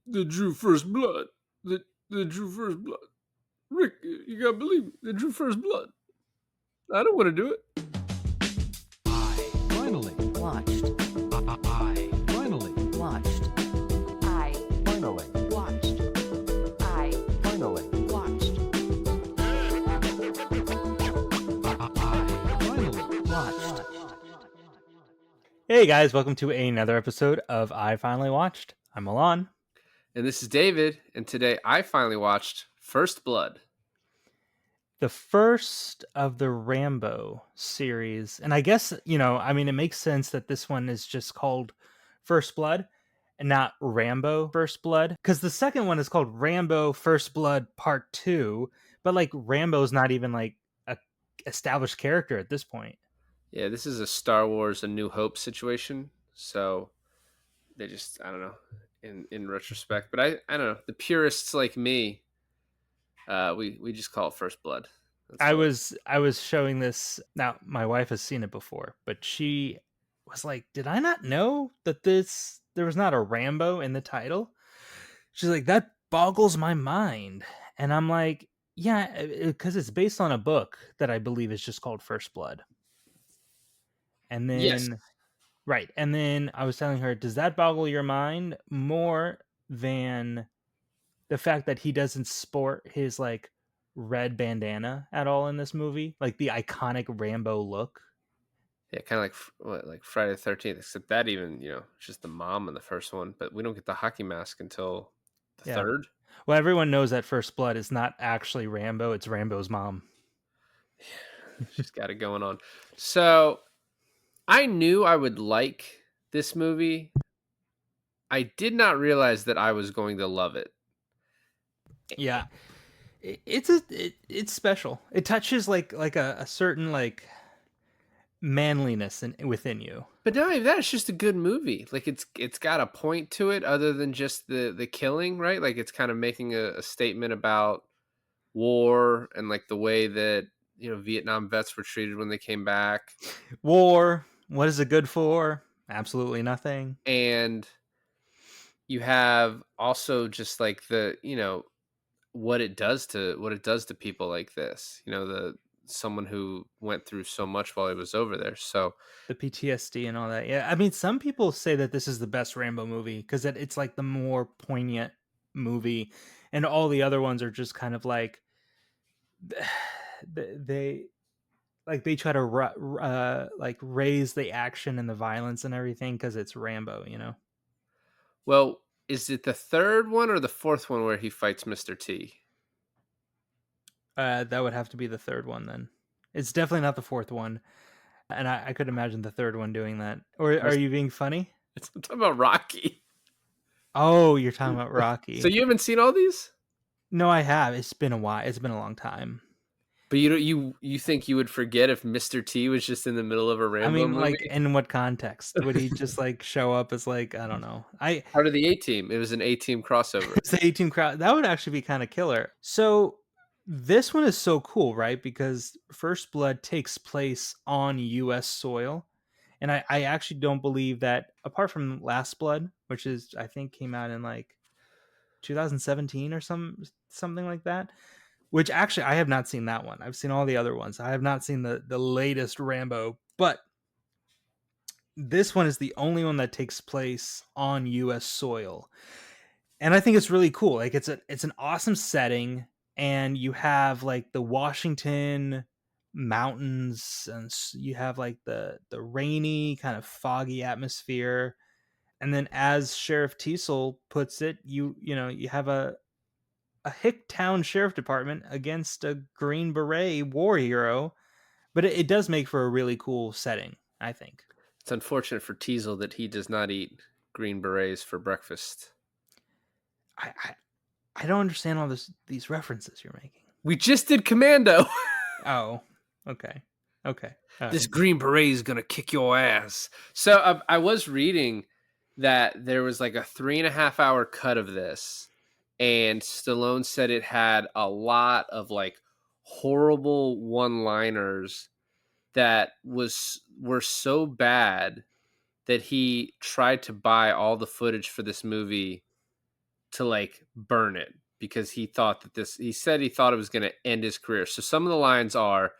They drew first blood. They drew first blood. Rick, you gotta believe me. They drew first blood. I don't want to do it. I finally Watched. I finally Watched. I finally watched. I finally watched. I finally Watched. Hey guys, welcome to another episode of I Finally Watched. I'm Milan. And this is David, and today I finally watched First Blood. The first of the Rambo series. And I guess, it makes sense that this one is just called First Blood and not Rambo First Blood. Because the second one is called Rambo First Blood Part 2. But like Rambo's not even like a established character at this point. Yeah, this is a Star Wars A New Hope situation. So they just, I don't know, in retrospect. But I don't know. The purists like me, we just call it First Blood. That's I what. was showing this. Now my wife has seen it before, but she was like, "Did I not know that there was not a Rambo in the title?" She's like, "That boggles my mind." And I'm like, "Yeah, because it's based on a book that I believe is just called First Blood." And Yes. then right, and then I was telling her, "Does that boggle your mind more than the fact that he doesn't sport his like red bandana at all in this movie, like the iconic Rambo look?" Yeah, kind of like Friday the 13th, except that even, it's just the mom in the first one, but we don't get the hockey mask until the Yeah. third. Well, everyone knows that First Blood is not actually Rambo; it's Rambo's mom. She's got it going on. So I knew I would like this movie. I did not realize that I was going to love it. Yeah, it's special. It touches like a certain like manliness within you. But not even that, it's just a good movie. Like it's got a point to it other than just the killing, right? Like it's kind of making a statement about war and like the way that Vietnam vets were treated when they came back. War. What is it good for? Absolutely nothing. And you have also just like the what it does to people like this, the someone who went through so much while he was over there. So The PTSD and all that. Yeah, I mean, some people say that this is the best Rambo movie because it's like the more poignant movie, and all the other ones are just kind of like they they try to like raise the action and the violence and everything because it's Rambo, you know. well, is it the third one or the fourth one where he fights Mr. T? That would have to be the third one then. It's definitely not the fourth one, and I could imagine the third one doing that. Or are you being funny? I'm talking about Rocky. Oh, you're talking about So Rocky. you haven't seen all these? No, I have. It's been a while. It's been a long time. But you think you would forget if Mr. T was just in the middle of a I Rambo mean, like, movie? in what context would he just like show up as like I don't know? Part of the A Team. It was an A Team crossover. It's the 18 crowd. That would actually be kind of killer. So this one is so cool, right? Because First Blood takes place on U.S. soil, and I actually don't believe that apart from Last Blood, which is I think came out in like 2017 or something like that. Which actually I have not seen that one. I've seen all the other ones. I have not seen the latest Rambo, but this one is the only one that takes place on US soil. And I think it's really cool. Like it's an awesome setting, and you have like the Washington mountains, and you have like the rainy kind of foggy atmosphere. And then as Sheriff Teasel puts it, you have a hick town sheriff department against a Green Beret war hero, but it does make for a really cool setting, I think. It's unfortunate for Teasel that he does not eat Green Berets for breakfast. I I, I don't understand all these references you're making. We just did Commando. Oh, okay, okay, all This right. Green Beret is gonna kick your ass. So I was reading that there was like a 3.5 hour cut of this, and Stallone said it had a lot of like horrible one-liners that were so bad that he tried to buy all the footage for this movie to like burn it because he thought that this he said he thought it was going to end his career. So some of the lines are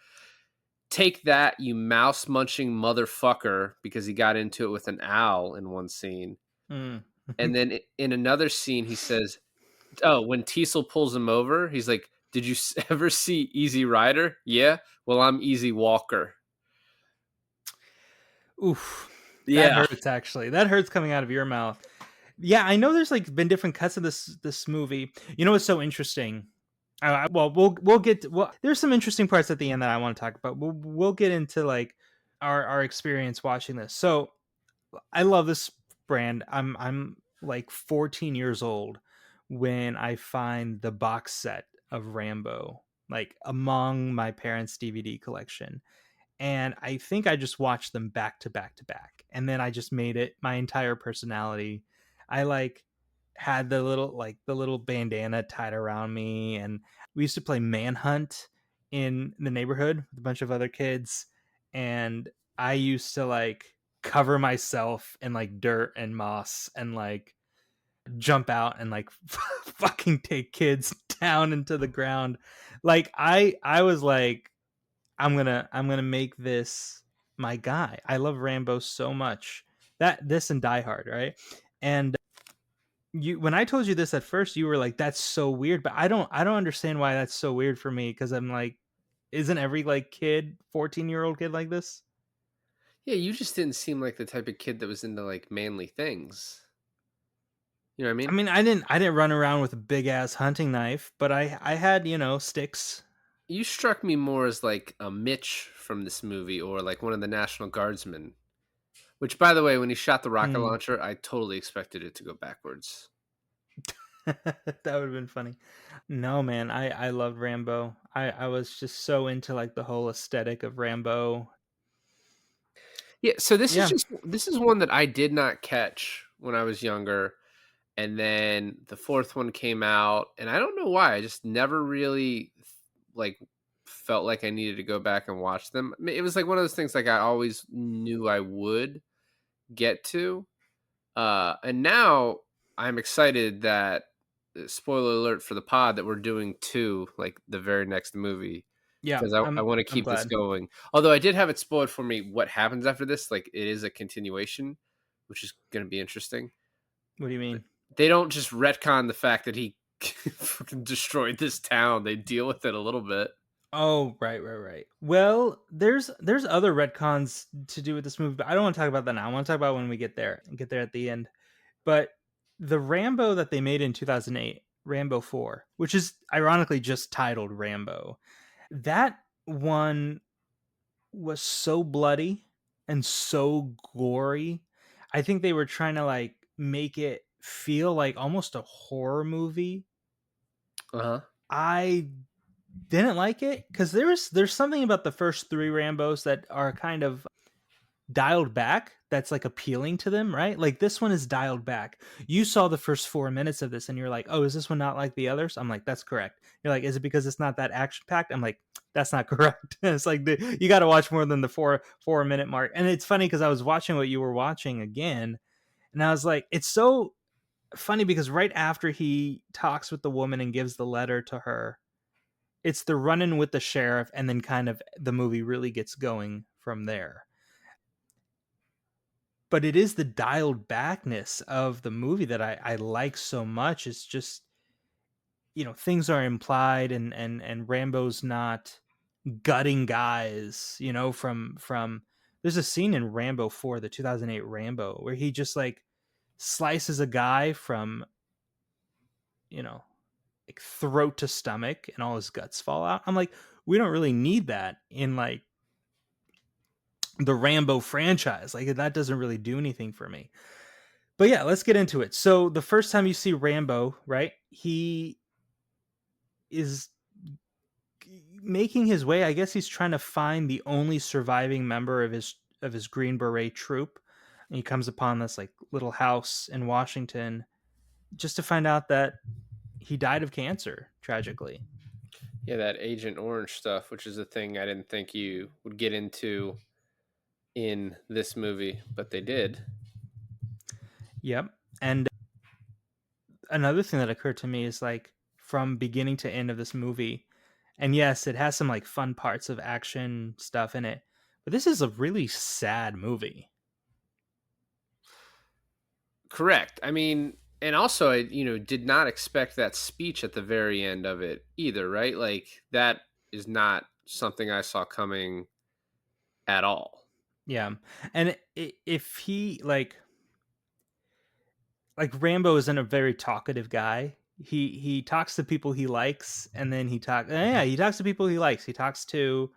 take that, you mouse munching motherfucker, because he got into it with an owl in one scene. Mm. And then in another scene, he says, oh, when Teasel pulls him over, he's like, did you ever see Easy Rider? Yeah. Well, I'm Easy Walker. Oof. That Yeah. hurts actually. That hurts coming out of your mouth. Yeah, I know there's like been different cuts of this movie. You know what's so interesting? Well, we'll get well. There's some interesting parts at the end that I want to talk about. We'll get into like our experience watching this. So I love this brand. I'm like 14 years old when I find the box set of Rambo like among my parents' DVD collection. And I think I just watched them back to back to back. And then I just made it my entire personality. I like had the little bandana tied around me, and we used to play manhunt in the neighborhood with a bunch of other kids, and I used to like cover myself in like dirt and moss and like jump out and like fucking take kids down into the ground. Like I was like I'm gonna make this my guy. I love Rambo so much. That this and Die Hard, right? And you when I told you this at first, you were like, "That's so weird," but I don't understand why that's so weird for me because I'm like, isn't every like kid 14-year-old kid like this? Yeah, you just didn't seem like the type of kid that was into like manly things. You know what I I mean? mean, I didn't run around with a big ass hunting knife, but I had sticks. You struck me more as like a Mitch from this movie or like one of the National Guardsmen. Which, by the way, when he shot the rocket Mm. launcher, I totally expected it to go backwards. That would have been funny. No, man, I loved Rambo. I was just so into like the whole aesthetic of Rambo. Yeah, so Yeah, this is one that I did not catch when I was younger, and then the fourth one came out, and I don't know why. I just never really like felt like I needed to go back and watch them. I mean, it was like one of those things like I always knew I would get to. And now I'm excited that spoiler alert for the pod that we're doing two, like the very next movie, yeah. because I want to I'm keep this glad. going. Although I did have it spoiled for me what happens after this. Like it is a continuation, which is going to be interesting. What do you mean? They don't just retcon the fact that he fucking destroyed this town. They deal with it a little bit. Oh, right, right, right. Well, there's other retcons to do with this movie, but I don't want to talk about that now. I want to talk about when we get there and get there at the end. But the Rambo that they made in 2008, Rambo 4, which is ironically just titled Rambo, that one was so bloody and so gory. I think they were trying to like make it feel like almost a horror movie. Uh huh. I didn't like it because there's something about the first three Rambos that are kind of dialed back that's like appealing to them, right? Like this one is dialed back. You saw the first 4 minutes of this and you're like, oh, is this one not like the others? I'm like, that's correct. You're like, is it because it's not that action packed? I'm like, that's not correct. It's like you got to watch more than the 4 minute mark. And it's funny because I was watching what you were watching again, and I was like, it's so funny because right after he talks with the woman and gives the letter to her, it's the run-in with the sheriff, and then kind of the movie really gets going from there. But it is the dialed backness of the movie that I like so much. It's just things are implied, and Rambo's not gutting guys. From there's a scene in Rambo 4, the 2008 Rambo, where he just like slices a guy from you know like throat to stomach, and all his guts fall out. I'm like, we don't really need that in like the Rambo franchise. Like that doesn't really do anything for me. But yeah, let's get into it. So the first time you see Rambo, right? He is making his way. I guess he's trying to find the only surviving member of his Green Beret troop. And he comes upon this like little house in Washington just to find out that he died of cancer, tragically. Yeah, that Agent Orange stuff, which is a thing I didn't think you would get into in this movie, but they did. Yep. And another thing that occurred to me is like from beginning to end of this movie, and yes, it has some like fun parts of action stuff in it, but this is a really sad movie. Correct. I mean, and also I, did not expect that speech at the very end of it either, right? Like that is not something I saw coming at all. Yeah, and if he like Rambo isn't a very talkative guy. He talks to people he likes, and then he talks to people he likes. He talks to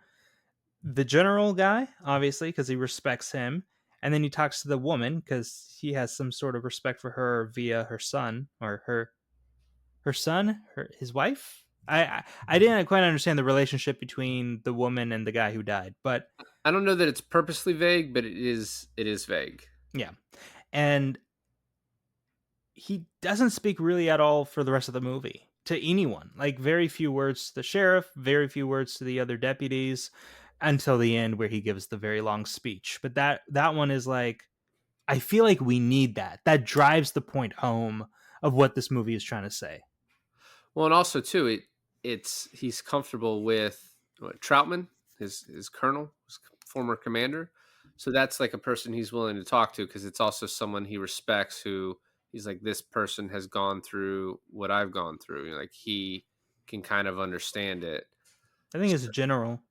the general guy, obviously, because he respects him, and then he talks to the woman because he has some sort of respect for her via her son or her son, his wife. I didn't quite understand the relationship between the woman and the guy who died, but I don't know that it's purposely vague, but it is vague. yeah, and he doesn't speak really at all for the rest of the movie to anyone. Like very few words to the sheriff, very few words to the other deputies until the end where he gives the very long speech. But that one is like I feel like we need that. That drives the point home of what this movie is trying to say. Well, and also too, it's he's comfortable with Troutman, his colonel, his former commander. So that's like a person he's willing to talk to because it's also someone he respects. Who he's like, this person has gone through what I've gone through. Like he can kind of understand it. I think it's general.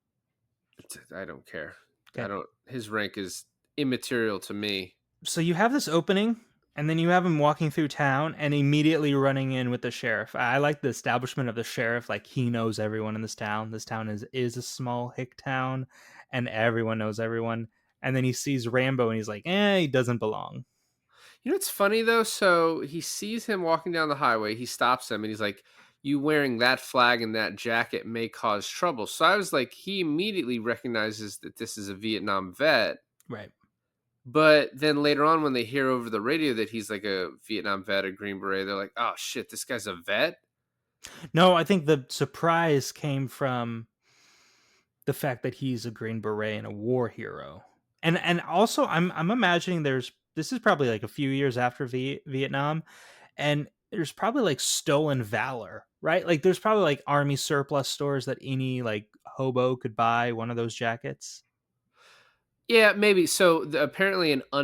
I don't care. I Okay. don't. His rank is immaterial to me. So you have this opening and then you have him walking through town and immediately running in with the sheriff. I like the establishment of the sheriff. Like he knows everyone in this town. This town is a small hick town and everyone knows everyone. And then he sees Rambo and he's like, he doesn't belong. It's funny though. So he sees him walking down the highway. He stops him and he's like, "You wearing that flag and that jacket may cause trouble." So I was like, he immediately recognizes that this is a Vietnam vet. Right. But then later on, when they hear over the radio that he's like a Vietnam vet, a Green Beret, they're like, "Oh shit, this guy's a vet." No, I think the surprise came from the fact that he's a Green Beret and a war hero. And also I'm imagining this is probably like a few years after Vietnam, and there's probably like stolen valor, right? Like there's probably like army surplus stores that any like hobo could buy one of those jackets. Yeah, maybe. So apparently, an a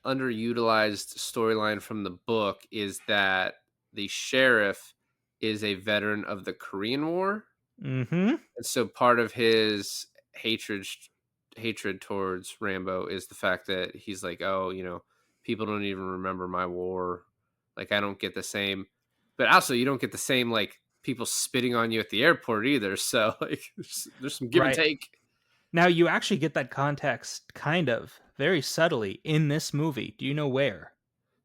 underutilized storyline from the book is that the sheriff is a veteran of the Korean War. Mm-hmm. And so part of his hatred towards Rambo is the fact that he's like, "Oh, people don't even remember my war. Like I don't get the same." But also you don't get the same like people spitting on you at the airport either. So like there's some give and Right. take. Now you actually get that context kind of very subtly in this movie. Do you know where?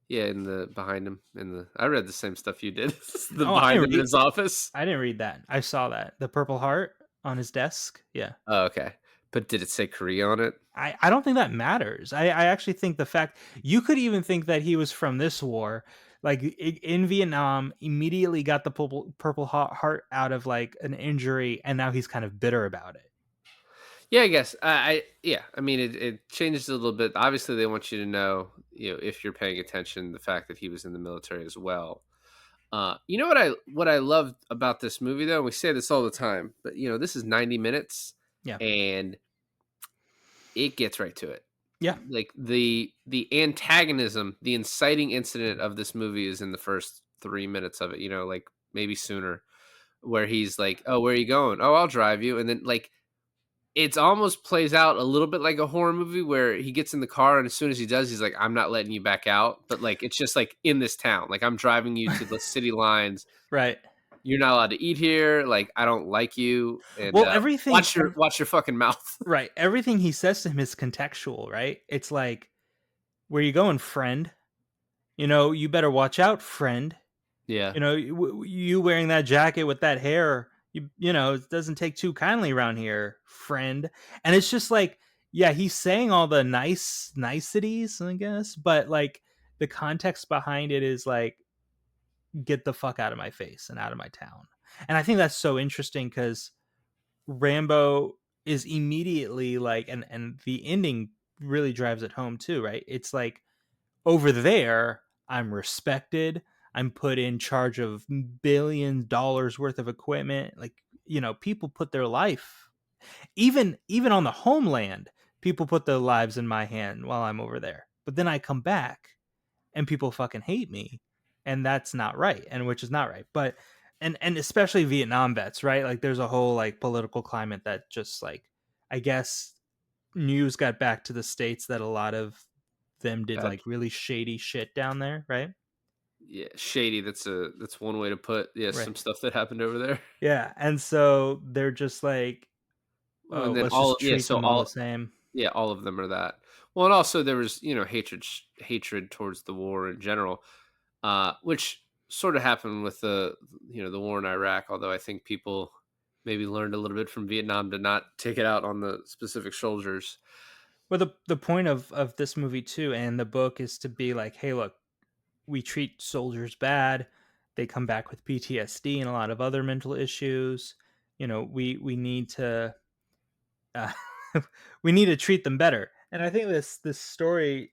Yeah, in the behind him in the I read the same stuff you did. The Oh, I behind didn't him in read his office. I didn't read that. I saw that. The Purple Heart on his desk. Yeah. Oh, okay. But did it say Korea on it? I don't think that matters. I actually think the fact you could even think that he was from this war, like in Vietnam, immediately got the purple heart out of like an injury, and now he's kind of bitter about it. Yeah, I guess. Yeah. I mean, it changes a little bit. Obviously, they want you to know, if you're paying attention, the fact that he was in the military as well. You know what I love about this movie though. And we say this all the time, but this is 90 minutes, Yeah, and it gets right to it. yeah, Like the antagonism, the inciting incident of this movie is in the first 3 minutes of it. Like maybe sooner, where he's like, "Oh, where are you going? Oh, I'll drive you," and then like it's almost plays out a little bit like a horror movie where he gets in the car and as soon as he does, he's like, "I'm not letting you back out." But like, it's just like in this town, like I'm driving you to the city lines. right. You're not allowed to eat here. Like, I don't like you. And Well, watch your fucking mouth. right, everything he says to him is contextual, right? It's like, where you going, friend? You better watch out, friend. Yeah. You wearing that jacket with that hair, it doesn't take too kindly around here, friend. And it's just like, yeah, he's saying all the niceties, I guess, but like the context behind it is like, get the fuck out of my face and out of my town. And I think that's so interesting because Rambo is immediately like, and the ending really drives it home too, right? It's like, over there, I'm respected. I'm put in charge of $1 billion worth of equipment. Like, people put their life, even on the homeland, people put their lives in my hand while I'm over there. But then I come back and people fucking hate me, and that's not right, and which is not right. But and especially Vietnam vets, right? Like there's a whole like political climate that just like, I guess, news got back to the states that a lot of them did Bad. like really shady shit down there, right? Yeah, shady. That's one way to put, yeah, Right. some stuff that happened over there. Yeah, and so they're just like, Well, oh, and then let's just yeah, treat so them all the same. all of them are that. Well, and also there was, hatred towards the war in general, which sort of happened with the war in Iraq. Although I think people maybe learned a little bit from Vietnam to not take it out on the specific soldiers. Well, the point of this movie too and the book is to be like, hey, look, we treat soldiers bad. They come back with PTSD and a lot of other mental issues. We need to uh, we need to treat them better. And I think this story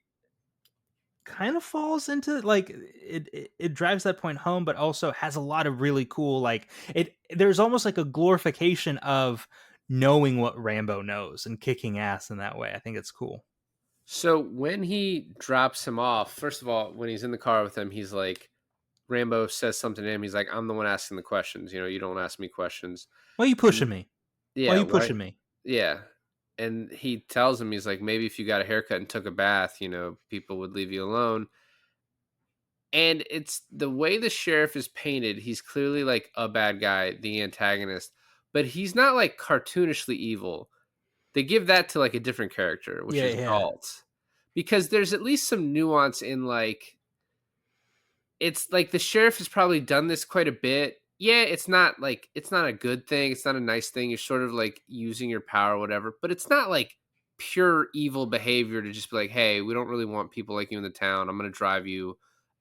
kind of falls into like it drives that point home, but also has a lot of really cool like it. There's almost like a glorification of knowing what Rambo knows and kicking ass in that way. I think it's cool. So when he drops him off, first of all, when he's in the car with him, he's like, Rambo says something to him. He's like, "I'm the one asking the questions. You don't ask me questions." Why are you And pushing me? Why are yeah, you right. pushing me? Yeah. And he tells him, he's like, maybe if you got a haircut and took a bath, people would leave you alone. And it's the way the sheriff is painted. He's clearly like a bad guy, the antagonist, but he's not like cartoonishly evil. They give that to like a different character, which Yeah, is yeah. Galt, because there's at least some nuance in like, it's like the sheriff has probably done this quite a bit. Yeah, it's not a good thing. It's not a nice thing. You're sort of like using your power, or whatever. But it's not like pure evil behavior to just be like, hey, we don't really want people like you in the town. I'm gonna drive you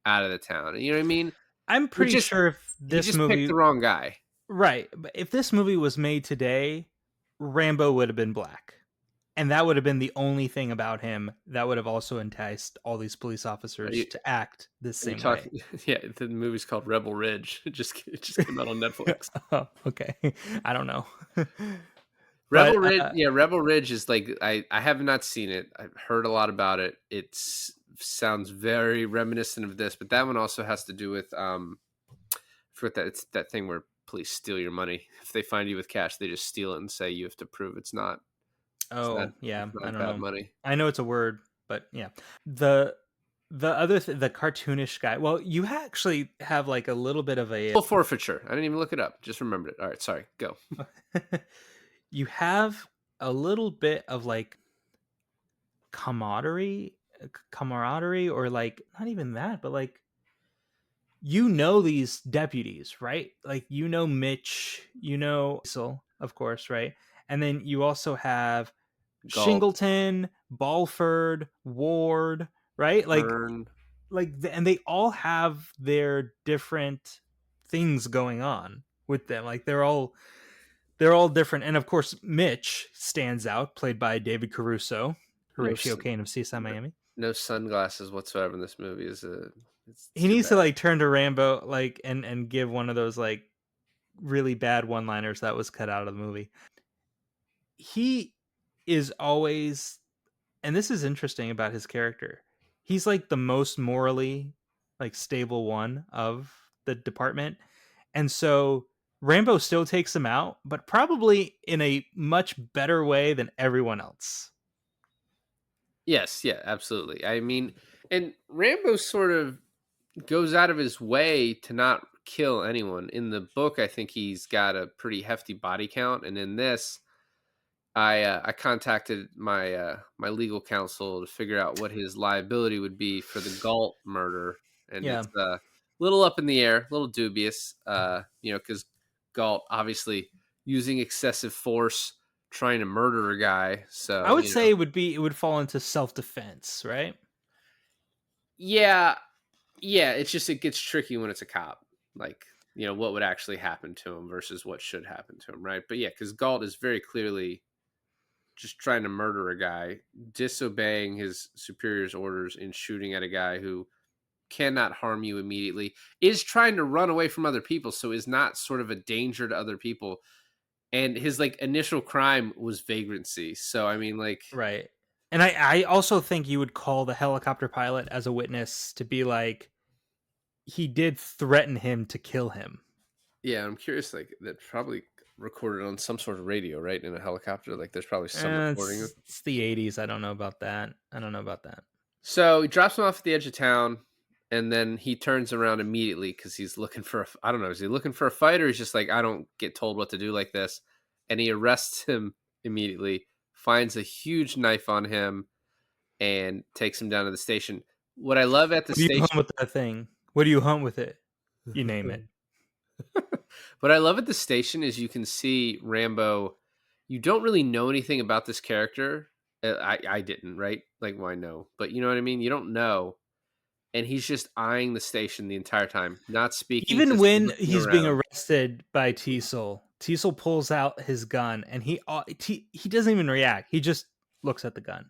out of the town. You know what I mean? I'm It pretty just sure if He this just picked movie the wrong guy. right, but if this movie was made today, Rambo would have been black. And that would have been the only thing about him that would have also enticed all these police Are officers you to act the are you same way. talking? Yeah, the movie's called Rebel Ridge. It just came out on Netflix. Oh, okay. I don't know. Rebel but Ridge, yeah, Rebel Ridge is like, I have not seen it. I've heard a lot about it. Sounds very reminiscent of this, but that one also has to do with I forget that it's that thing where police steal your money. If they find you with cash, they just steal it and say you have to prove oh, yeah, it's I not don't bad know. money. I know it's a word, but yeah. The the cartoonish guy. Well, you actually have like a little bit of a Full forfeiture. I didn't even look it up. Just remembered it. All right, sorry. Go. you have a little bit of like camaraderie camaraderie or like not even that, but like these deputies, right? Like Mitch, Cecil, of course, right? And then you also have Galt, Shingleton, Balford, Ward, right? Hearn. And they all have their different things going on with them. Like they're all different. And of course, Mitch stands out, played by David Caruso, No, Horatio Kane of CSI no, Miami. no sunglasses whatsoever in this movie. It's He too needs to bad. like turn to Rambo like and give one of those like really bad one-liners that was cut out of the movie. He is always, and this is interesting about his character. He's like the most morally like stable one of the department. And so Rambo still takes him out, but probably in a much better way than everyone else. Yes, yeah, absolutely. I mean, and Rambo sort of goes out of his way to not kill anyone. In the book, I think he's got a pretty hefty body count, and in this, I contacted my legal counsel to figure out what his liability would be for the Galt murder, and Yeah. it's a little up in the air, a little dubious. Because Galt obviously using excessive force trying to murder a guy. I So would say it would fall into self-defense, right? yeah, yeah. It gets tricky when it's a cop. Like, what would actually happen to him versus what should happen to him, right? But yeah, because Galt is very clearly just trying to murder a guy, disobeying his superior's orders, and shooting at a guy who cannot harm you immediately, is trying to run away from other people, so is not sort of a danger to other people. And his like initial crime was vagrancy. So I mean, like, Right. And I also think you would call the helicopter pilot as a witness to be like, he did threaten him to kill him. yeah, I'm curious. Like, that probably recorded on some sort of radio, right? In a helicopter, like there's probably some recording. It's the 80s. I don't know about that. I don't know about that. So he drops him off at the edge of town, and then he turns around immediately because he's looking for I don't know, is he looking for a fight, or he's just like, I don't get told what to do like this, and he arrests him immediately, finds a huge knife on him, and takes him down to the station. What I love at the What do you hunt station, with that thing? What do you hunt with it? You name it. what I love at the station is you can see Rambo. You don't really know anything about this character. I didn't, right? Like, why no? But you know what I mean. You don't know, and he's just eyeing the station the entire time, not speaking, Even just when looking he's being around. arrested by Teasel pulls out his gun and he doesn't even react. He just looks at the gun.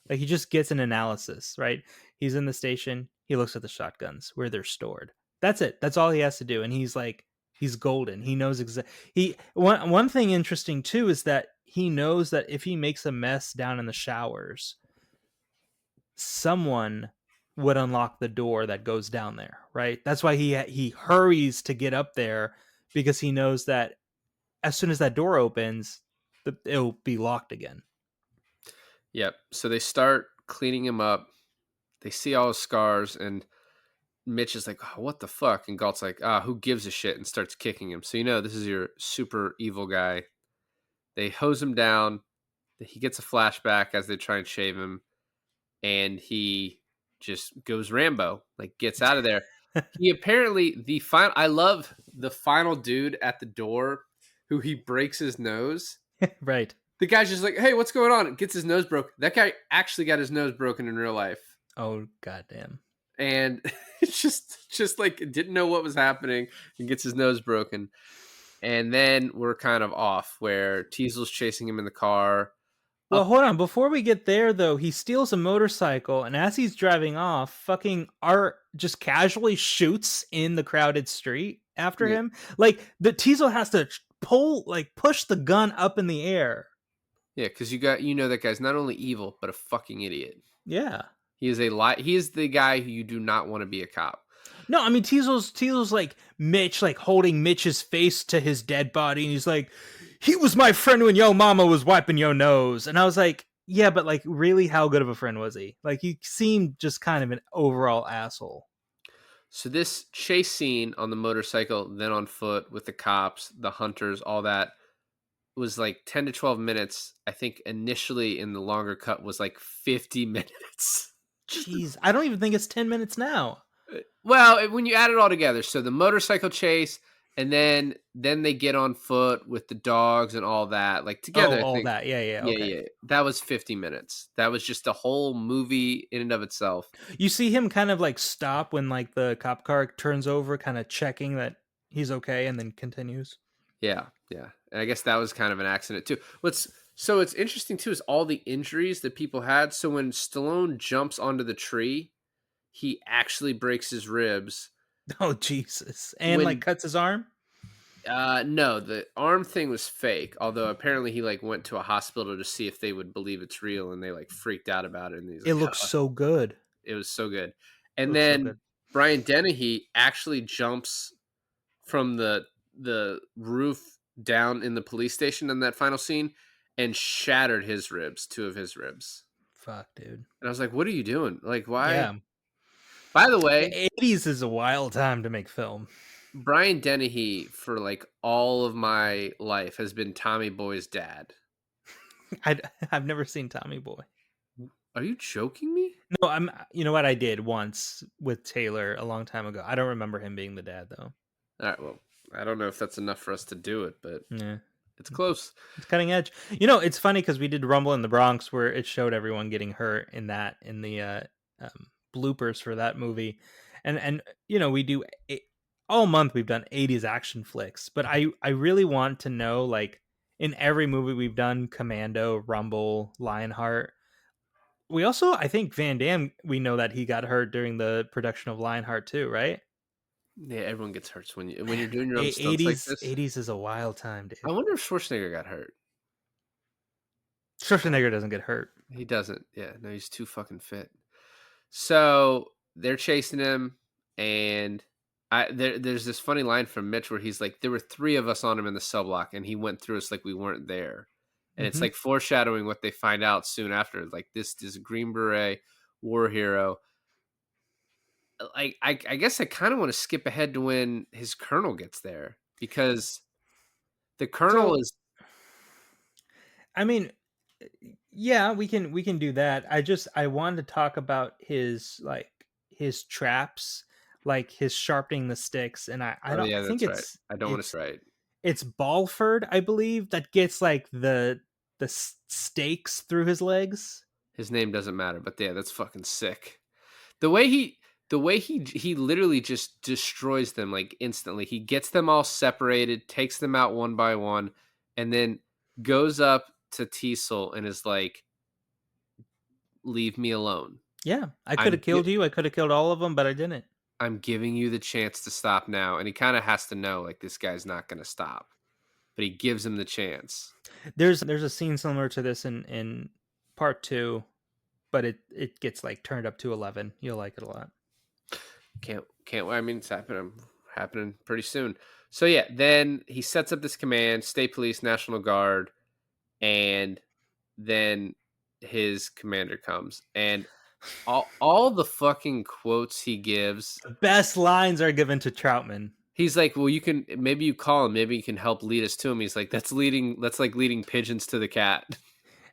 Like he just gets an analysis, right? He's in the station. He looks at the shotguns where they're stored. That's it. That's all he has to do. And he's like, he's golden. He knows exactly. One thing interesting too is that he knows that if he makes a mess down in the showers, someone would unlock the door that goes down there, right? That's why he hurries to get up there because he knows that as soon as that door opens, it'll be locked again. Yep. So they start cleaning him up. They see all his scars, and Mitch is like, oh, what the fuck? And Galt's like, who gives a shit? And starts kicking him. So, this is your super evil guy. They hose him down. He gets a flashback as they try and shave him. And he just goes Rambo, like gets out of there. He apparently, I love the final dude at the door who he breaks his nose. Right. The guy's just like, hey, what's going on? Gets his nose broke. That guy actually got his nose broken in real life. Oh, goddamn. And it's just like didn't know what was happening and gets his nose broken. And then we're kind of off where Teasel's chasing him in the car. Well, hold on. Before we get there, though, he steals a motorcycle, and as he's driving off, fucking Art just casually shoots in the crowded street after Yeah. him. Like, the Teasel has to push the gun up in the air. Yeah, because that guy's not only evil, but a fucking idiot. Yeah. He is he is the guy who you do not want to be a cop. No, I mean Teasel's like Mitch, like holding Mitch's face to his dead body, and he's like, he was my friend when yo mama was wiping your nose. And I was like, yeah, but like really, how good of a friend was he? Like he seemed just kind of an overall asshole. So this chase scene on the motorcycle, then on foot with the cops, the hunters, all that was like 10 to 12 minutes. I think initially in the longer cut was like 50 minutes. Jeez, I don't even think it's 10 minutes now. Well, when you add it all together, so the motorcycle chase, and then they get on foot with the dogs and all that, like together. Oh, I all think, that. Yeah. Okay. yeah. That was 50 minutes. That was just a whole movie in and of itself. You see him kind of like stop when like the cop car turns over, kind of checking that he's okay, and then continues. Yeah. And I guess that was kind of an accident too. So it's interesting too is all the injuries that people had. So when Stallone jumps onto the tree, he actually breaks his ribs. Oh Jesus! And like cuts his arm. No, the arm thing was fake. Although apparently he like went to a hospital to see if they would believe it's real, and they like freaked out about it. And he's like, It looks so good. It was so good. And then Brian Dennehy actually jumps from the roof down in the police station in that final scene and shattered his ribs, two of his ribs. Fuck, dude. And I was like, what are you doing? Like, why? Yeah. By the way, The 80s is a wild time to make film. Brian Dennehy, for like all of my life, has been Tommy Boy's dad. I've never seen Tommy Boy. Are you joking me? No, you know what, I did once with Taylor a long time ago. I don't remember him being the dad though. All right, well, I don't know if that's enough for us to do it, but Yeah. it's close. It's cutting edge. It's funny because we did Rumble in the Bronx where it showed everyone getting hurt in the bloopers for that movie, and we do all month we've done 80s action flicks, but I really want to know, like, in every movie we've done, Commando, Rumble, Lionheart, We also, I think Van Damme, we know that he got hurt during the production of Lionheart too, right? Yeah, everyone gets hurt when you're doing your own stunts like 80s this. 80s is a wild time, I dude. wonder if Schwarzenegger got hurt. Schwarzenegger doesn't get hurt. He doesn't. Yeah, no, he's too fucking fit. So they're chasing him, and there's this funny line from Mitch where he's like, "There were three of us on him in the cell block, and he went through us like we weren't there." And it's Hmm. like foreshadowing what they find out soon after. Like this Green Beret war hero. Like I guess I kind of want to skip ahead to when his colonel gets there because the colonel So, is I mean, yeah, we can do that. I wanted to talk about his like his traps, like his sharpening the sticks, and I oh don't yeah, I think that's right. it's I don't want to right. it's Balford, I believe, that gets like the stakes through his legs. His name doesn't matter, but yeah, that's fucking sick. The way he he literally just destroys them like instantly. He gets them all separated, takes them out one by one, and then goes up to Teasel and is like, "Leave me alone. Yeah, I could I'm have killed you. I could have killed all of them, but I didn't. I'm giving you the chance to stop now." And he kind of has to know like this guy's not going to stop, but he gives him the chance. There's a scene similar to this in part 2, but it gets like turned up to 11. You'll like it a lot. Can't. I mean, it's happening pretty soon. So yeah, then he sets up this command: State Police, National Guard, and then his commander comes and all the fucking quotes he gives. The best lines are given to Troutman. He's like, "Well, you can maybe you call him, maybe you can help lead us to him." He's like, That's like leading pigeons to the cat."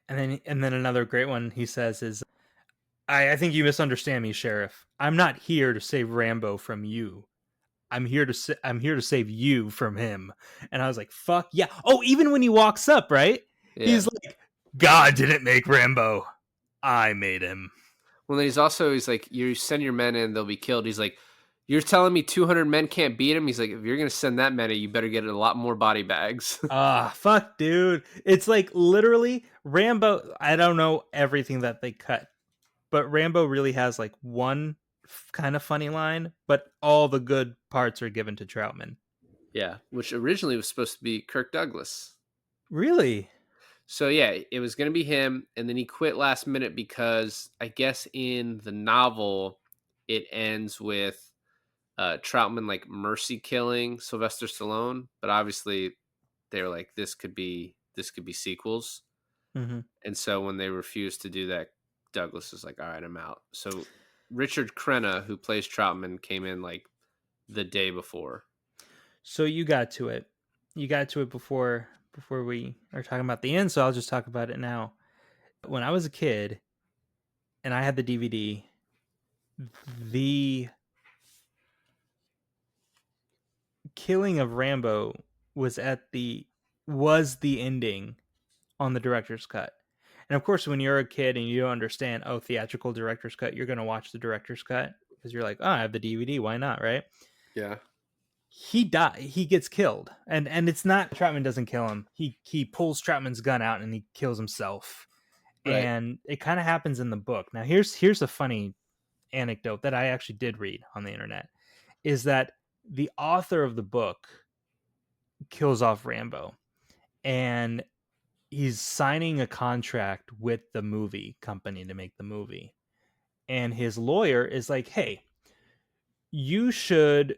And then another great one he says is, I think you misunderstand me, Sheriff. I'm not here to save Rambo from you. I'm here to save you from him. And I was like, fuck yeah. Oh, even when he walks up, right? Yeah. He's like, God didn't make Rambo. I made him. Well, then he's like, "You send your men in, they'll be killed." He's like, "You're telling me 200 men can't beat him?" He's like, "If you're gonna send that many, you better get a lot more body bags." Ah, fuck, dude. It's like literally Rambo. I don't know everything that they cut, but Rambo really has like one kind of funny line, but all the good parts are given to Troutman. Yeah, which originally was supposed to be Kirk Douglas. Really? So yeah, it was going to be him, and then he quit last minute because I guess in the novel it ends with Troutman like mercy killing Sylvester Stallone, but obviously they were like this could be sequels, Mm-hmm. and so when they refused to do that, Douglas was like, "All right, I'm out." So Richard Crenna, who plays Troutman, came in like the day before. So you got to it. You got to it before we are talking about the end, so I'll just talk about it now. When I was a kid and I had the DVD, the killing of Rambo was the ending on the director's cut. And of course, when you're a kid and you don't understand, oh, theatrical director's cut, you're going to watch the director's cut because you're like, oh, I have the DVD, why not, right? Yeah. He gets killed, and it's not Troutman doesn't kill him. He pulls Troutman's gun out and he kills himself. Right. And it kind of happens in the book. Now here's a funny anecdote that I actually did read on the internet, is that the author of the book kills off Rambo, and he's signing a contract with the movie company to make the movie. And his lawyer is like, "Hey, you should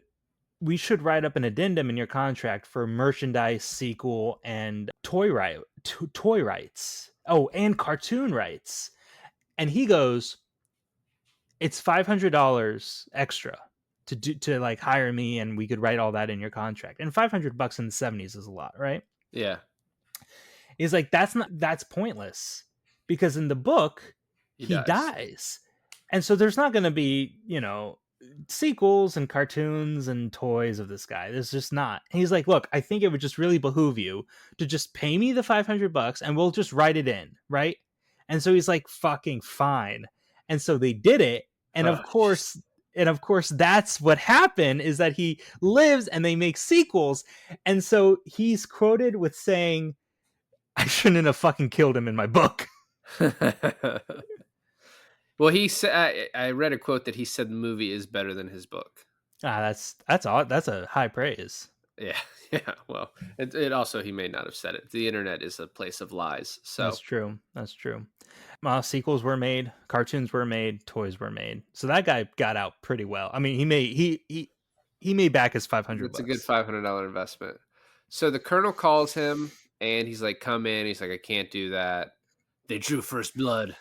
we should write up an addendum in your contract for merchandise, sequel, and toy rights. Oh, and cartoon rights." And he goes, "It's $500 extra to like hire me, and we could write all that in your contract." And $500 in the '70s is a lot, right? Yeah. He's like, that's pointless because in the book He he dies. dies, and so there's not going to be sequels and cartoons and toys of this guy. There's just not. And he's like, look, I think it would just really behoove you to just pay me the $500 and we'll just write it in, right? And so he's like, fucking fine. And so they did it, and Oh, of course that's what happened, is that he lives and they make sequels. And so he's quoted with saying, I shouldn't have fucking killed him in my book. Well, he said I read a quote that he said the movie is better than his book. Ah, that's all. That's a high praise. Yeah, yeah. Well, it also he may not have said it. The internet is a place of lies. That's So true. That's true. Sequels were made, cartoons were made, toys were made. So that guy got out pretty well. I mean, he made back his 500 it's a good bucks. $500 investment. So the colonel calls him and he's like, "Come in." He's like, "I can't do that. They drew first blood.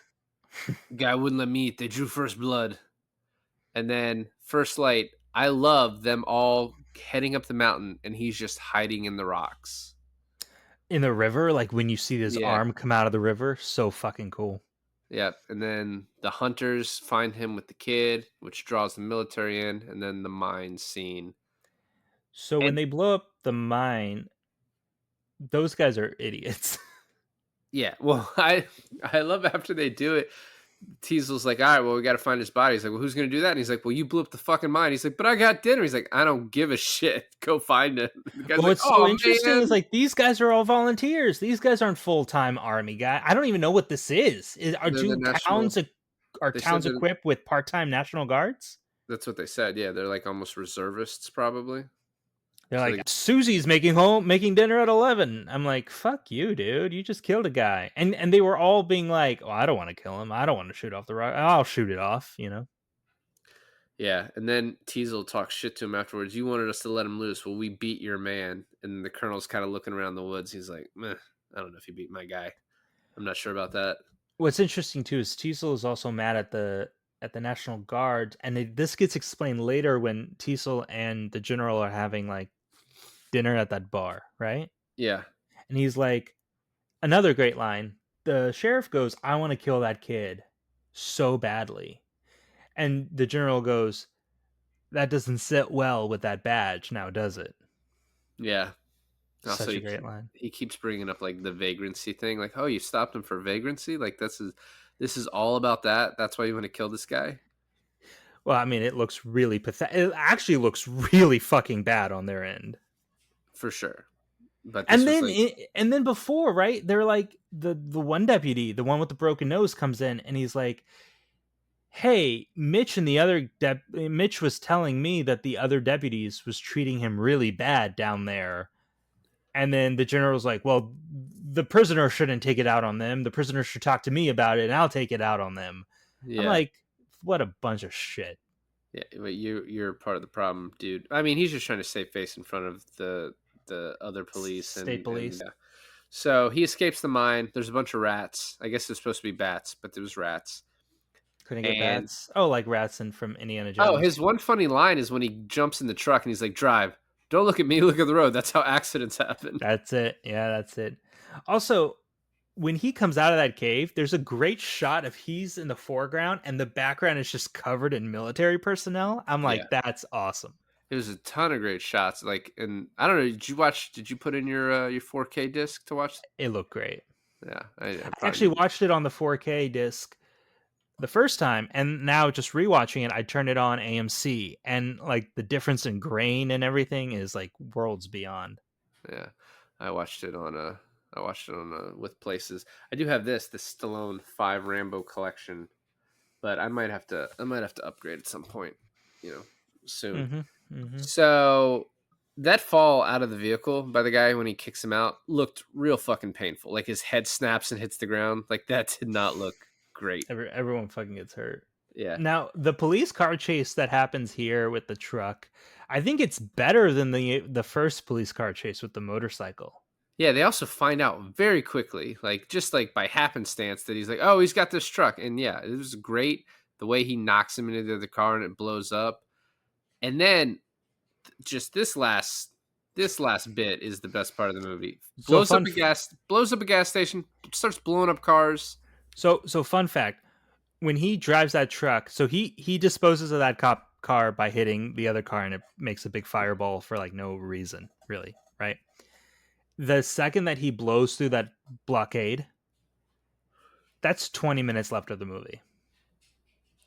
Guy wouldn't let me eat. They drew first blood." And then first light, I love them all heading up the mountain and he's just hiding in the rocks. In the river, like when you see this Yeah. arm come out of the river, so fucking cool. Yep. And then the hunters find him with the kid, which draws the military in, and then the mine scene. So when And they blow up the mine, those guys are idiots. yeah, well, I love after they do it. Teasel's like, "All right, well, we got to find his body." He's like, "Well, who's gonna do that?" And he's like, "Well, you blew up the fucking mine." He's like, "But I got dinner." He's like, "I don't give a shit. Go find him." The guy's Well, like, what's so "Oh interesting is man, like these guys are all volunteers. These guys aren't full time army guy. I don't even know what this is. Are they're the do national." are They said towns they're. equipped with part time National Guards? That's what they said. Yeah, they're like almost reservists, probably. They're So like they. Susie's making dinner at 11. I'm like, fuck you, dude. You just killed a guy, and they were all being like, oh, I don't want to kill him. I don't want to shoot off the rock. I'll shoot it off. You know. Yeah, and then Teasel talks shit to him afterwards. "You wanted us to let him loose. Well, we beat your man." And the colonel's kind of looking around the woods. He's like, "Meh, I don't know if he beat my guy. I'm not sure about that." What's interesting too is Teasel is also mad at the National Guard, and this gets explained later when Teasel and the general are having like dinner at that bar, right? Yeah, And he's like, another great line. The sheriff goes, "I want to kill that kid so badly," and the general goes, "That doesn't sit well with that badge, now does it?" yeah. Also, Such a great line. he keeps bringing up like the vagrancy thing. Like, "Oh, you stopped him for vagrancy? Like this is all about that. That's why you want to kill this guy Well, I mean, it looks really pathetic. It actually looks really fucking bad on their end. for sure." But this And was then like, and then before, right? They're like the one deputy, the one with the broken nose comes in and he's like, "Hey, Mitch and the other Mitch was telling me that the other deputies was treating him really bad down there." And then the general's like, "Well, the prisoner shouldn't take it out on them. The prisoner should talk to me about it and I'll take it out on them." I'm yeah, like, "What a bunch of shit." yeah. But you're part of the problem, dude. I mean, he's just trying to save face in front of the other police State and police yeah. So he escapes the mine. There's a bunch of rats. I guess it's supposed to be bats, but there was rats. couldn't get And bats. Oh, like Ratson from Indiana oh, Jones. his one funny line is when he jumps in the truck and he's like, "Drive. Don't look at me. Look at the road." That's how accidents happen. That's it. Yeah, that's it. Also, when he comes out of that cave, there's a great shot of he's in the foreground and the background is just covered in military personnel. I'm Yeah. like, that's awesome. There's a ton of great shots. Like, and I don't know. Did you watch? Did you put in your 4K disc to watch? It looked great. Yeah, I I probably actually need. watched it on the 4K disc the first time, and now just rewatching it, I turned it on AMC, and like the difference in grain and everything is like worlds beyond. Yeah, I watched it on a. I watched it on with places. I do have the Stallone 5 Rambo collection, but I might have to. I might have to upgrade at some point. You know, soon. Mm-hmm. Mm-hmm. So that fall out of the vehicle by the guy when he kicks him out looked real fucking painful. Like his head snaps and hits the ground. Like that did not look great. Everyone fucking gets hurt. Yeah. Now, the police car chase that happens here with the truck, I think it's better than the first police car chase with the motorcycle. Yeah, they also find out very quickly, like just like by happenstance, that he's like, "Oh, he's got this truck," and yeah, it was great the way he knocks him into the car and it blows up, and then just this last bit is the best part of the movie. So fun Blows up a gas station, starts blowing up cars. so fun fact, when he drives that truck, so he disposes of that cop car by hitting the other car and it makes a big fireball for like no reason, really, right? The second that he blows through that blockade, that's 20 minutes left of the movie.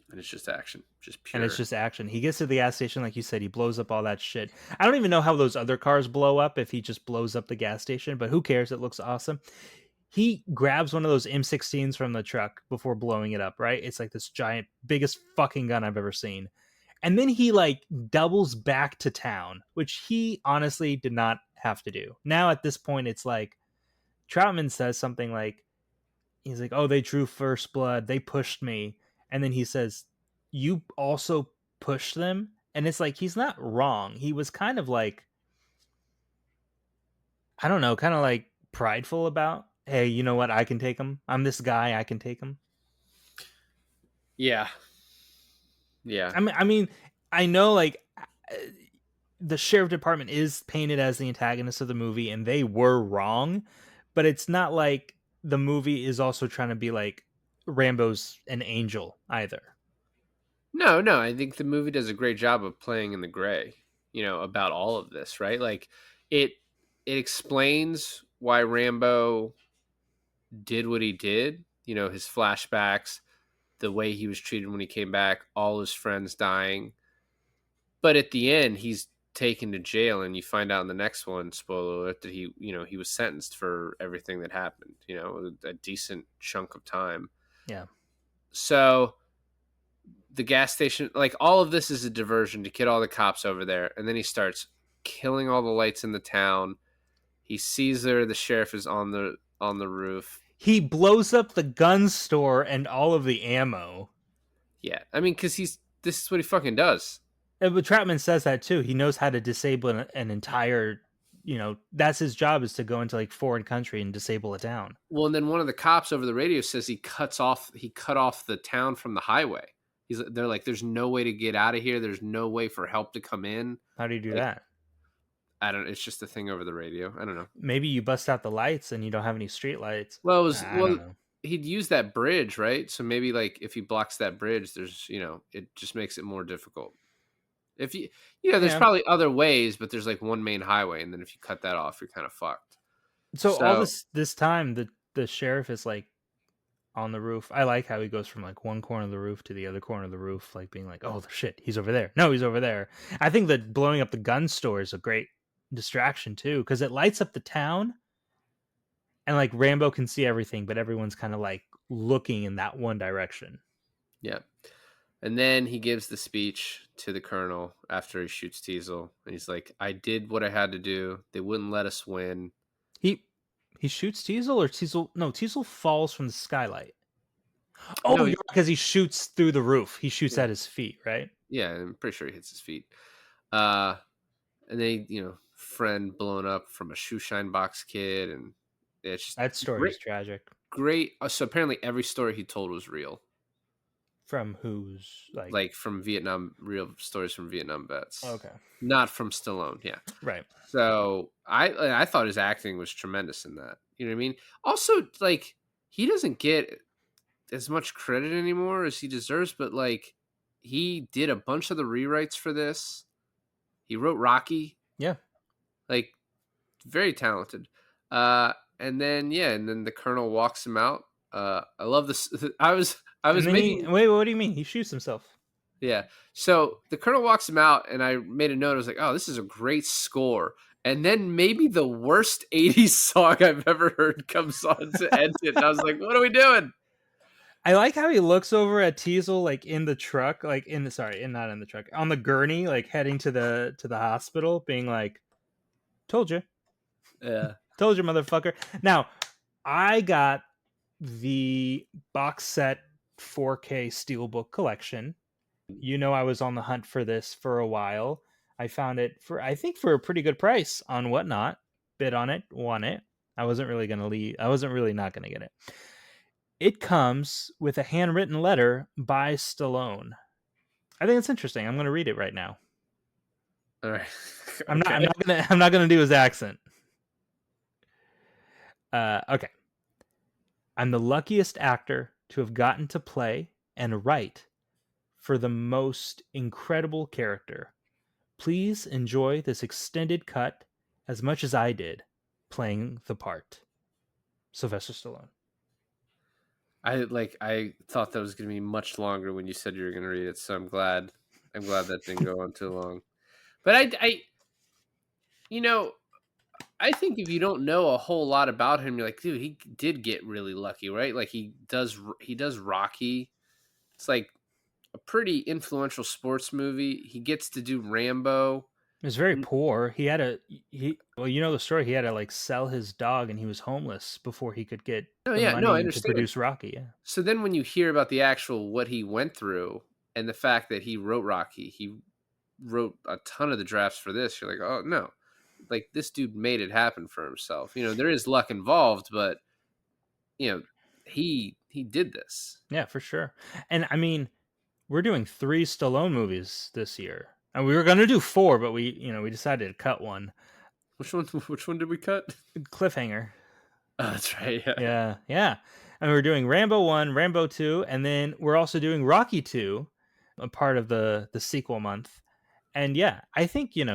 And it's just action, just And it's pure. just action. He gets to the gas station, like you said, he blows up all that shit. I don't even know how those other cars blow up if he just blows up the gas station, but who cares? It looks awesome. he grabs one of those M16s from the truck before blowing it up, right? It's like this giant, biggest fucking gun I've ever seen. And then he like doubles back to town, which he honestly did not have to do. Now at this point, it's like Troutman says something like, he's like, "Oh, they drew first blood. They pushed me." And then he says, "You also pushed them?" And it's like he's not wrong. He was kind of like, I don't know, kind of like prideful about, "Hey, you know what? I can take them. I'm this guy. I can take them." Yeah. Yeah. I mean, I know like the sheriff department is painted as the antagonist of the movie, and they were wrong, but it's not like the movie is also trying to be like Rambo's an angel either. No, no, I think the movie does a great job of playing in the gray, about all of this, right? Like it it explains why Rambo did what he did, his flashbacks, the way he was treated when he came back, all his friends dying. But at the end, he's taken to jail, and you find out in the next one, spoiler alert, that he was sentenced for everything that happened, a decent chunk of time. Yeah. So the gas station, like all of this is a diversion to get all the cops over there, and then he starts killing all the lights in the town. He sees there the sheriff is on the roof. He blows up the gun store and all of the ammo. Yeah, I mean, because this is what he fucking does. But Troutman says that too. He knows how to disable an entire, that's his job, is to go into like foreign country and disable a town. Well, and then one of the cops over the radio says he cut off the town from the highway. They're like, there's no way to get out of here. There's no way for help to come in. How do you do Like, that? I don't. It's just a thing over the radio. I don't know. Maybe you bust out the lights and you don't have any street lights. I Well, don't know. he'd use that bridge, right? So maybe like if he blocks that bridge, there's it just makes it more difficult. If there's Yeah. probably other ways, but there's like one main highway, and then if you cut that off, you're kind of fucked. So all So this time, the sheriff is like on the roof. I like how he goes from like one corner of the roof to the other corner of the roof, like being like, "Oh shit, he's over there. No, he's over there." I think that blowing up the gun store is a great distraction too, because it lights up the town, and like Rambo can see everything, but everyone's kind of like looking in that one direction. yeah. And then he gives the speech to the colonel after he shoots Teasel, and he's like, "I did what I had to do. They wouldn't let us win." He he shoots Teasel, or Teasel? No, Teasel falls from the skylight. No, Oh, because he shoots through the roof. He shoots yeah, at his feet, right? yeah, I'm pretty sure he hits his feet. Uh, and they, friend blown up from a shoe shine box kid, and it's just That story great, is tragic. great. So apparently, every story he told was real, From who's like, like from Vietnam, real stories from Vietnam vets, okay, not from Stallone. Yeah. right? So I thought his acting was tremendous in that. You know what I mean? Also, like he doesn't get as much credit anymore as he deserves, but like he did a bunch of the rewrites for this. He wrote Rocky, Yeah. like very talented. And then the colonel walks him out. I love this. I And was then making wait, what do you mean? He shoots himself. Yeah. So the colonel walks him out, and I made a note. I was like, "Oh, this is a great score." And then maybe the worst '80s song I've ever heard comes on to end it. And I was like, "What are we doing?" I like how he looks over at Teasel, like in the truck, like not in the truck, on the gurney, like heading to the hospital, being like, "Told you, Yeah. told you, motherfucker." Now, I got the box set 4K Steelbook collection. I was on the hunt for this for a while. I found it I think for a pretty good price on Whatnot. Bid on it, won it. I wasn't really not gonna get it. It comes with a handwritten letter by Stallone. I think it's interesting. I'm gonna read it right now. All right. I'm Okay. not gonna do his accent. Okay. I'm the luckiest actor to have gotten to play and write for the most incredible character. Please enjoy this extended cut as much as I did playing the part. Sylvester Stallone. I thought that was going to be much longer when you said you were going to read it, so I'm glad that didn't go on too long. But I you know, I think if you don't know a whole lot about him, you're like, dude, he did get really lucky, right? Like he does Rocky. It's like a pretty influential sports movie. He gets to do Rambo. He was very And- poor. He had to he well, you know the story. He had to like sell his dog, and he was homeless before he could get No, the yeah, no, I money to understand. produce Rocky. Yeah, So then when you hear about the actual what he went through and the fact that he wrote Rocky, he wrote a ton of the drafts for this, you're like, "Oh, no. Like this dude made it happen for himself." There is luck involved, but you know, he did this. yeah, for sure. And I mean, we're doing 3 Stallone movies this year, and we were gonna do 4, but we decided to cut one. Which one which one did we cut? Cliffhanger. Oh, that's right. Yeah. Yeah, yeah. And we're doing Rambo 1, Rambo 2, and then we're also doing Rocky 2, a part of the sequel month. And yeah, I think, he's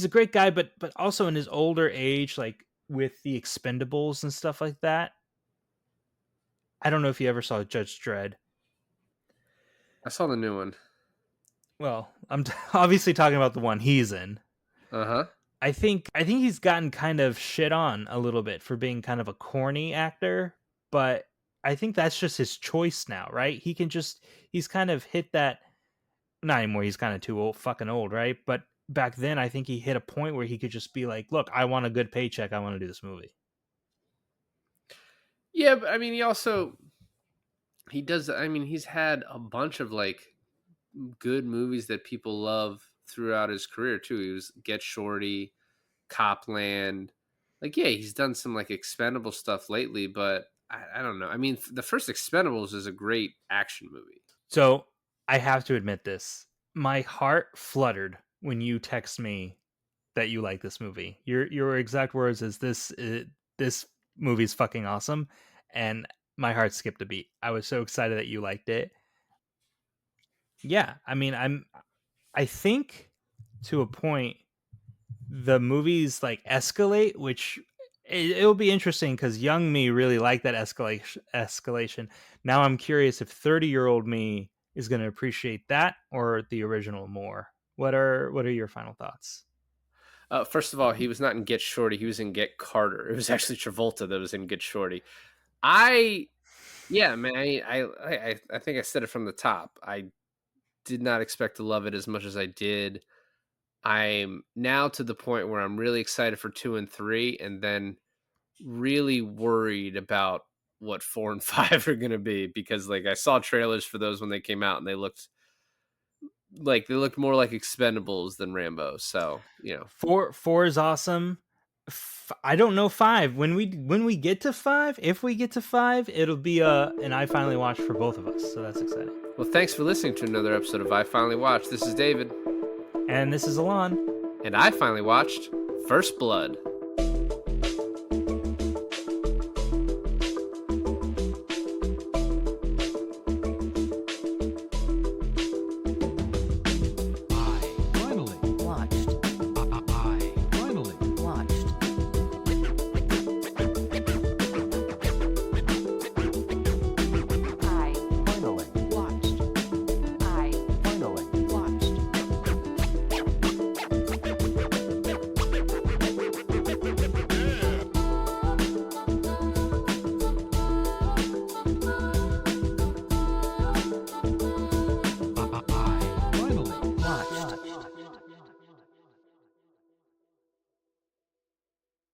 a great guy, but also in his older age, like with the Expendables and stuff like that. I don't know if you ever saw Judge Dredd. I saw the new one. Well, I'm obviously talking about the one he's in. Uh-huh. I think he's gotten kind of shit on a little bit for being kind of a corny actor, but I think that's just his choice now, right? He's kind of hit that, not anymore, he's kind of too old, fucking old, right? But back then I think he hit a point where he could just be like, "Look, I want a good paycheck. I want to do this movie." Yeah, but I mean he's had a bunch of like good movies that people love throughout his career too. He was Get Shorty, Copland. Like, yeah, he's done some like expendable stuff lately, but I don't know. I mean, the first Expendables is a great action movie. So, I have to admit this. My heart fluttered when you text me that you like this movie. Your exact words is this movie's fucking awesome, and my heart skipped a beat. I was so excited that you liked it. Yeah, I mean, I think to a point the movies like escalate, which it'll be interesting because young me really liked that escalation. Now I'm curious if 30-year-old me is going to appreciate that or the original more. What are your final thoughts? First of all, he was not in Get Shorty. He was in Get Carter. It was actually Travolta that was in Get Shorty. I, yeah, man. I think I said it from the top. I did not expect to love it as much as I did. I'm now to the point where I'm really excited for 2 and 3, and then really worried about what 4 and 5 are going to be because, like, I saw trailers for those when they came out, and they looked more like Expendables than Rambo. So Four is awesome. I don't know 5. When we get to 5, if we get to 5, it'll be an I finally watched for both of us. So that's exciting. Well, thanks for listening to another episode of I Finally Watched. This is David, And this is Alon. and I finally watched First Blood.